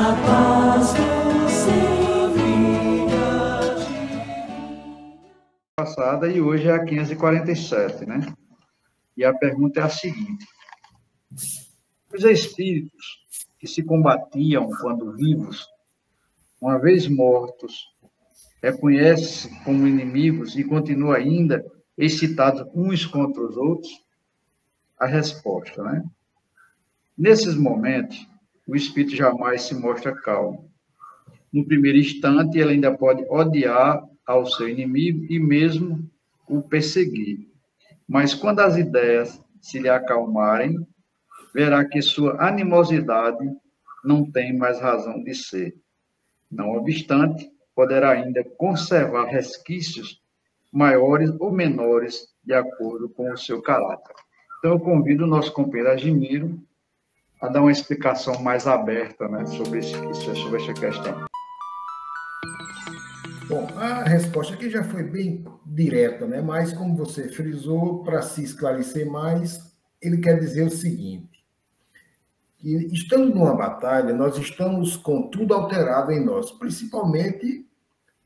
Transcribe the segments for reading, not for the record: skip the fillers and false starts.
a paz do Senhor. Passada e hoje é a 547, né? E a pergunta é a seguinte: os espíritos que se combatiam quando vivos, uma vez mortos, reconhecem-se como inimigos e continuam ainda excitados uns contra os outros? A resposta, né? Nesses momentos, o espírito jamais se mostra calmo. No primeiro instante, ele ainda pode odiar ao seu inimigo e mesmo o perseguir. Mas quando as ideias se lhe acalmarem, verá que sua animosidade não tem mais razão de ser. Não obstante, poderá ainda conservar resquícios maiores ou menores de acordo com o seu caráter. Então, eu convido o nosso companheiro Admiro a dar uma explicação mais aberta, né, sobre essa questão. Bom, a resposta aqui já foi bem direta, né? Mas como você frisou, para se esclarecer mais, ele quer dizer o seguinte: que estando numa batalha, nós estamos com tudo alterado em nós, principalmente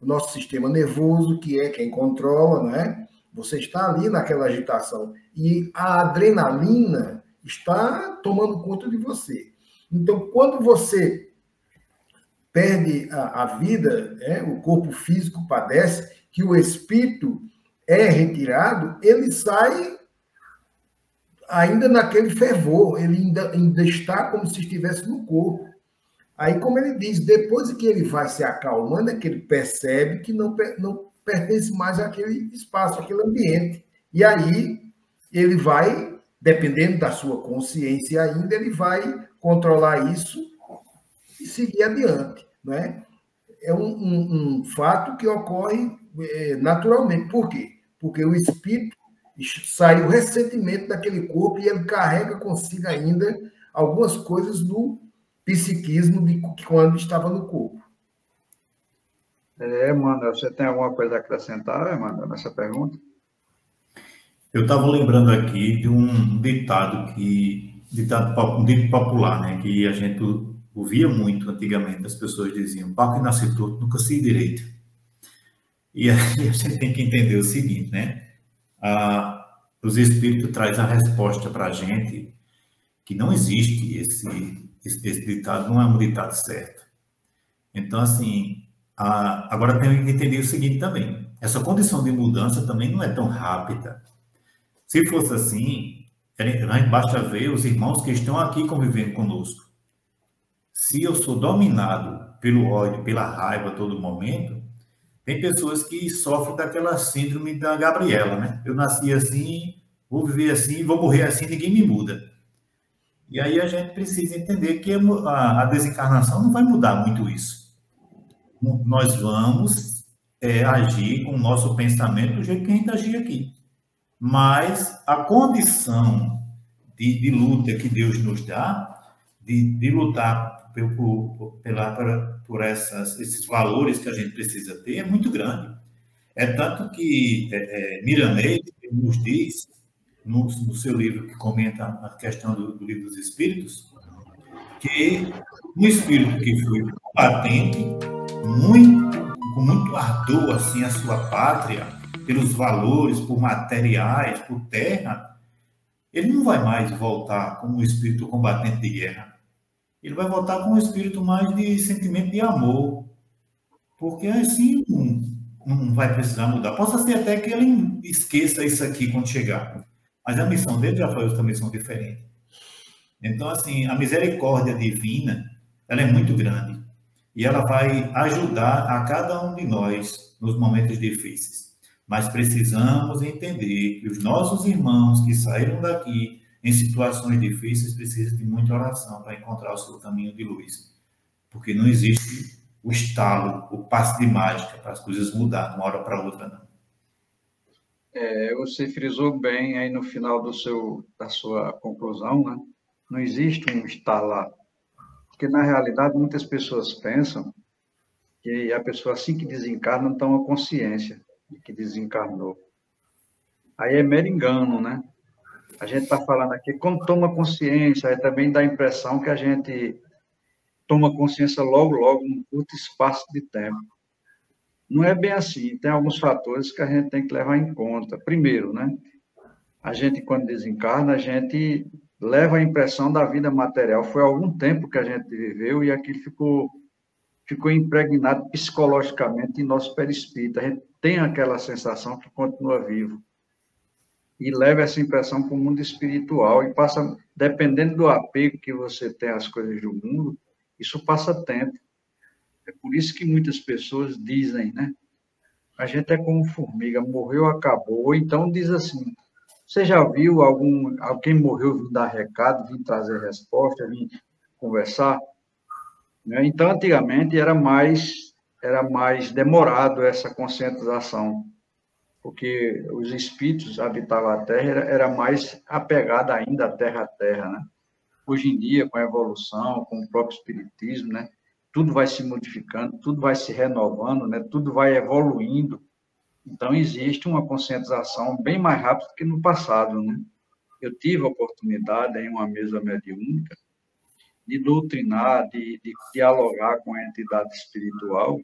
o nosso sistema nervoso, que é quem controla, né? Você está ali naquela agitação e a adrenalina está tomando conta de você. Então, quando você perde a vida, o corpo físico padece, que o espírito é retirado, ele sai ainda naquele fervor, ele ainda está como se estivesse no corpo. Aí, como ele diz, depois que ele vai se acalmando, é que ele percebe que não pertence mais àquele espaço, àquele ambiente. E aí, ele vai, dependendo da sua consciência ainda, ele vai controlar isso e seguir adiante. Né? É um fato que ocorre naturalmente. Por quê? Porque o espírito saiu recentemente daquele corpo e ele carrega consigo ainda algumas coisas do psiquismo de quando estava no corpo. Manuel, você tem alguma coisa a acrescentar, Manuel, nessa pergunta? Eu estava lembrando aqui de um ditado um dito popular, né, que a gente ouvia muito antigamente. As pessoas diziam: pau que nasce torto nunca se direito. E aí a gente tem que entender o seguinte, né? Os espíritos trazem a resposta para a gente que não existe esse ditado, não é um ditado certo. Então, assim, agora tem que entender o seguinte também: essa condição de mudança também não é tão rápida. Se fosse assim, basta ver os irmãos que estão aqui convivendo conosco. Se eu sou dominado pelo ódio, pela raiva a todo momento, tem pessoas que sofrem daquela síndrome da Gabriela, né? Eu nasci assim, vou viver assim, vou morrer assim, ninguém me muda. E aí a gente precisa entender que a desencarnação não vai mudar muito isso. Nós vamos agir com o nosso pensamento do jeito que a gente agir aqui. Mas a condição de luta que Deus nos dá, de lutar por esses valores que a gente precisa ter, é muito grande. É tanto que Miramês nos diz, no seu livro que comenta a questão do livro dos Espíritos, que um espírito que foi combatente, com muito ardor assim, a sua pátria, pelos valores, por materiais, por terra, ele não vai mais voltar como um espírito combatente de guerra. Ele vai voltar com um espírito mais de sentimento de amor, porque assim não vai precisar mudar. Possa ser até que ele esqueça isso aqui quando chegar, mas a missão dele já foi outra missão diferente. Então, assim, a misericórdia divina, ela é muito grande e ela vai ajudar a cada um de nós nos momentos difíceis. Mas precisamos entender que os nossos irmãos que saíram daqui em situações difíceis precisam de muita oração para encontrar o seu caminho de luz. Porque não existe o estalo, o passe de mágica para as coisas mudar de uma hora para outra, não. Você frisou bem aí no final da sua conclusão, né? Não existe um estalar. Porque, na realidade, muitas pessoas pensam que a pessoa, assim que desencarna, não toma consciência de que desencarnou. Aí é mero engano, né? A gente está falando aqui, quando toma consciência, aí também dá a impressão que a gente toma consciência logo, logo, num curto espaço de tempo. Não é bem assim. Tem alguns fatores que a gente tem que levar em conta. Primeiro, né? A gente, quando desencarna, a gente leva a impressão da vida material. Foi algum tempo que a gente viveu e aquilo ficou impregnado psicologicamente em nosso perispírito. A gente tem aquela sensação que continua vivo. E leva essa impressão para o mundo espiritual e passa, dependendo do apego que você tem às coisas do mundo, isso passa tempo. É por isso que muitas pessoas dizem, né? A gente é como formiga, morreu, acabou. Ou então diz assim, você já viu alguém morreu vir dar recado, vir trazer resposta, vir conversar? Então, antigamente, era mais demorado essa conscientização, porque os espíritos habitavam a Terra, era mais apegada ainda à Terra, né? Hoje em dia, com a evolução, com o próprio espiritismo, né? Tudo vai se modificando, tudo vai se renovando, né? Tudo vai evoluindo. Então, existe uma conscientização bem mais rápida que no passado, né? Eu tive a oportunidade, em uma mesa mediúnica, de doutrinar, de dialogar com a entidade espiritual,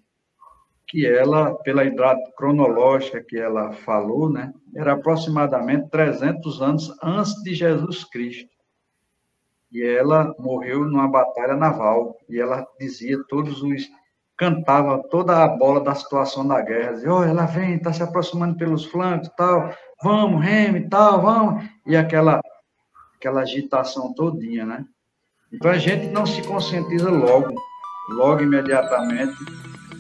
que ela, pela idade cronológica que ela falou, né, era aproximadamente 300 anos antes de Jesus Cristo. E ela morreu numa batalha naval, e ela dizia cantava toda a bola da situação da guerra, dizia, oh, ela vem, está se aproximando pelos flancos, tal, vamos, reme, tal, vamos, e aquela agitação todinha, né? Então, a gente não se conscientiza logo imediatamente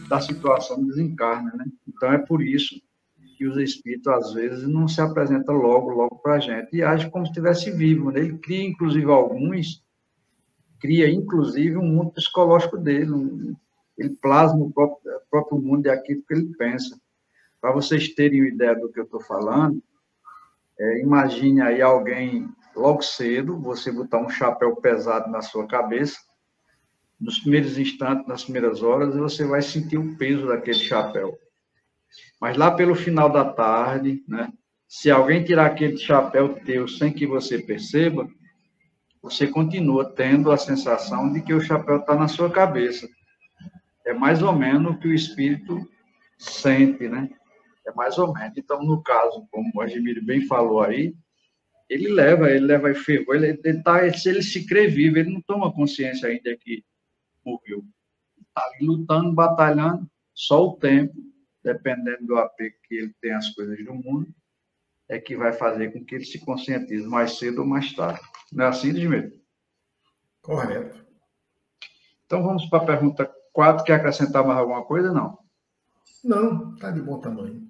da situação do desencarne, né? Então, é por isso que os espíritos, às vezes, não se apresentam logo para a gente e agem como se estivesse vivo, né? Ele cria, inclusive, um mundo psicológico dele, ele plasma o próprio mundo e aquilo que ele pensa. Para vocês terem uma ideia do que eu estou falando, imagine aí alguém, logo cedo, você botar um chapéu pesado na sua cabeça, nos primeiros instantes, nas primeiras horas, você vai sentir o peso daquele chapéu. Mas lá pelo final da tarde, né, se alguém tirar aquele chapéu teu sem que você perceba, você continua tendo a sensação de que o chapéu está na sua cabeça. É mais ou menos o que o espírito sente, né? É mais ou menos. Então, no caso, como o Ademir bem falou aí, ele leva fervor, ele se crê vivo, ele não toma consciência ainda que morreu. Está ali lutando, batalhando, só o tempo, dependendo do apego que ele tem às coisas do mundo, é que vai fazer com que ele se conscientize mais cedo ou mais tarde. Não é assim, Edmir? Correto. Então, vamos para a pergunta 4, quer acrescentar mais alguma coisa? Não. Não, está de bom tamanho.